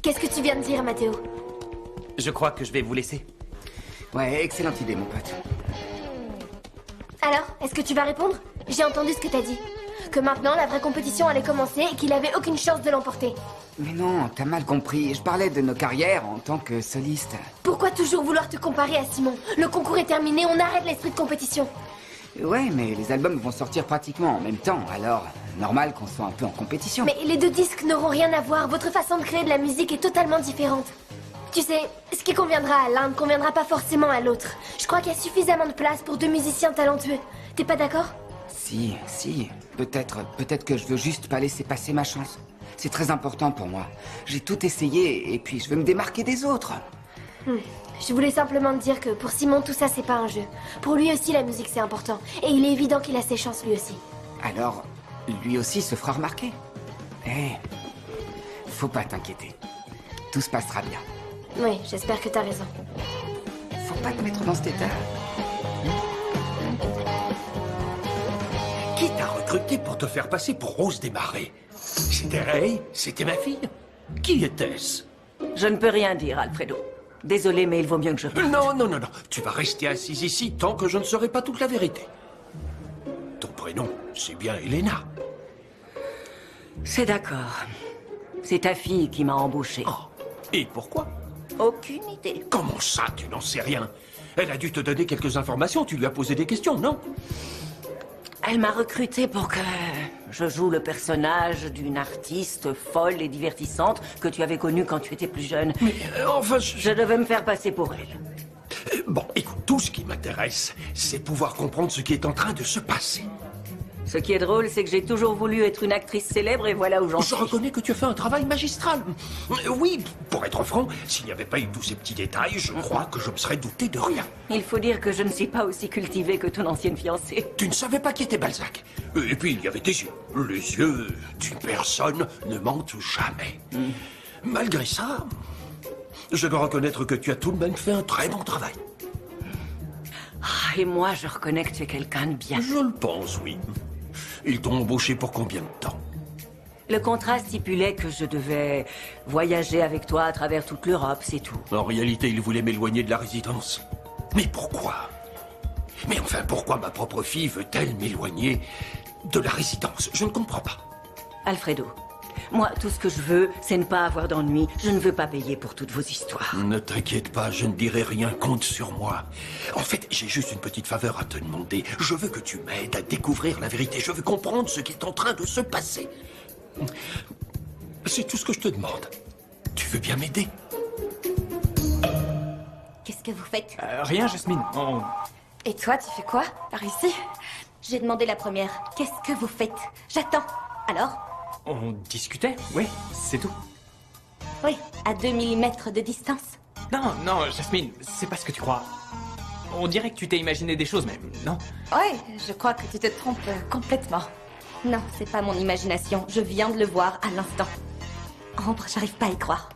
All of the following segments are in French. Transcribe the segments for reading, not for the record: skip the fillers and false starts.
Qu'est-ce que tu viens de dire, Mathéo? Je crois que je vais vous laisser. Ouais, excellente idée, mon pote. Alors, est-ce que tu vas répondre? J'ai entendu ce que t'as dit. Que maintenant, la vraie compétition allait commencer et qu'il avait aucune chance de l'emporter. Mais non, t'as mal compris. Je parlais de nos carrières en tant que soliste. Pourquoi toujours vouloir te comparer à Simon? Le concours est terminé, on arrête l'esprit de compétition. Ouais, mais les albums vont sortir pratiquement en même temps, alors normal qu'on soit un peu en compétition. Mais les deux disques n'auront rien à voir. Votre façon de créer de la musique est totalement différente. Tu sais, ce qui conviendra à l'un ne conviendra pas forcément à l'autre. Je crois qu'il y a suffisamment de place pour deux musiciens talentueux. T'es pas d'accord? Si. Peut-être que je veux juste pas laisser passer ma chance. C'est très important pour moi. J'ai tout essayé et puis je veux me démarquer des autres. Je voulais simplement te dire que pour Simon, tout ça, c'est pas un jeu. Pour lui aussi, la musique, c'est important. Et il est évident qu'il a ses chances, lui aussi. Alors, lui aussi se fera remarquer. Faut pas t'inquiéter. Tout se passera bien. Oui, j'espère que t'as raison. Faut pas te mettre dans cet état. Qui t'a recruté pour te faire passer pour Rose des Marais? C'était Ray? C'était ma fille? Qui était-ce? Je ne peux rien dire, Alfredo. Désolé, mais il vaut mieux que je parte. Non. Tu vas rester assise ici tant que je ne saurai pas toute la vérité. Ton prénom, c'est bien Elena. C'est d'accord. C'est ta fille qui m'a embauché. Oh. Et pourquoi? Aucune idée. Comment ça, tu n'en sais rien? Elle a dû te donner quelques informations, tu lui as posé des questions, non? Elle m'a recruté pour que je joue le personnage d'une artiste folle et divertissante que tu avais connue quand tu étais plus jeune. Mais enfin, Je devais me faire passer pour elle. Bon, écoute, tout ce qui m'intéresse, c'est pouvoir comprendre ce qui est en train de se passer. Ce qui est drôle, c'est que j'ai toujours voulu être une actrice célèbre et voilà où j'en Je suis. reconnais que tu as fait un travail magistral. Oui, pour être franc, s'il n'y avait pas eu tous ces petits détails, je crois que je me serais douté de rien. Il faut dire que je ne suis pas aussi cultivée que ton ancienne fiancée. Tu ne savais pas qui était Balzac. Et puis, il y avait tes yeux. Les yeux d'une personne ne mentent jamais. Malgré ça, je dois reconnaître que tu as tout de même fait un très bon travail. Ah, et moi, je reconnais que tu es quelqu'un de bien. Je le pense, oui. Ils t'ont embauché pour combien de temps? Le contrat stipulait que je devais voyager avec toi à travers toute l'Europe, c'est tout. En réalité, ils voulaient m'éloigner de la résidence. Mais pourquoi? Mais enfin, pourquoi ma propre fille veut-elle m'éloigner de la résidence? Je ne comprends pas. Alfredo, moi, tout ce que je veux, c'est ne pas avoir d'ennui. Je ne veux pas payer pour toutes vos histoires. Ne t'inquiète pas, je ne dirai rien, compte sur moi. En fait, j'ai juste une petite faveur à te demander. Je veux que tu m'aides à découvrir la vérité. Je veux comprendre ce qui est en train de se passer. C'est tout ce que je te demande. Tu veux bien m'aider? Qu'est-ce que vous faites? Rien, Jasmine. Et toi, tu fais quoi par ici? J'ai demandé la première. Qu'est-ce que vous faites? J'attends. Alors? On discutait, oui, c'est tout. Oui, à 2 millimètres de distance. Non, Jasmine, c'est pas ce que tu crois. On dirait que tu t'es imaginé des choses même, non? Ouais, je crois que tu te trompes complètement. Non, c'est pas mon imagination. Je viens de le voir à l'instant. Ambre, j'arrive pas à y croire.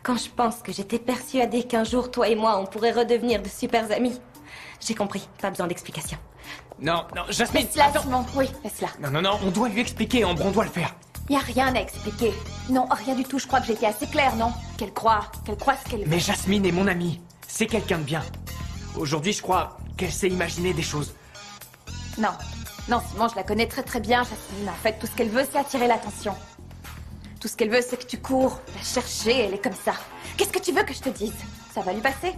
Quand je pense que j'étais persuadée qu'un jour, toi et moi, on pourrait redevenir de super amis. J'ai compris, pas besoin d'explication. Non, Jasmine, Laisse-la, attends. Simon. Oui, laisse-la. Non, on doit lui expliquer, Ambre, on doit le faire. Y a rien à expliquer. Non, rien du tout. Je crois que j'ai été assez claire, non? Qu'elle croit ce qu'elle veut. Mais Jasmine est mon amie. C'est quelqu'un de bien. Aujourd'hui, je crois qu'elle s'est imaginé des choses. Non, Simon, je la connais très très bien, Jasmine. En fait, tout ce qu'elle veut, c'est attirer l'attention. Tout ce qu'elle veut, c'est que tu cours, la chercher, elle est comme ça. Qu'est-ce que tu veux que je te dise? Ça va lui passer?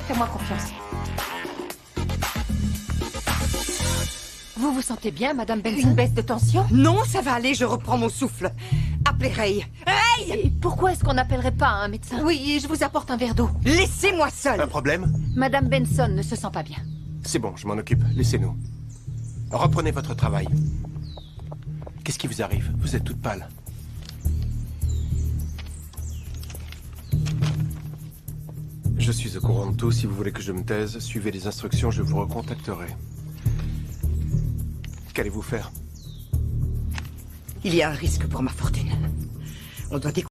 Fais-moi confiance. Vous vous sentez bien, Madame Benson? Une baisse de tension? Non, ça va aller, je reprends mon souffle. Appelez Ray. Ray! Et pourquoi est-ce qu'on n'appellerait pas un médecin? Oui, je vous apporte un verre d'eau. Laissez-moi seule. Un problème? Madame Benson ne se sent pas bien. C'est bon, je m'en occupe. Laissez-nous. Reprenez votre travail. Qu'est-ce qui vous arrive? Vous êtes toute pâle. Je suis au courant de tout. Si vous voulez que je me taise, suivez les instructions, je vous recontacterai. Qu'allez-vous faire? Il y a un risque pour ma fortune. On doit découvrir.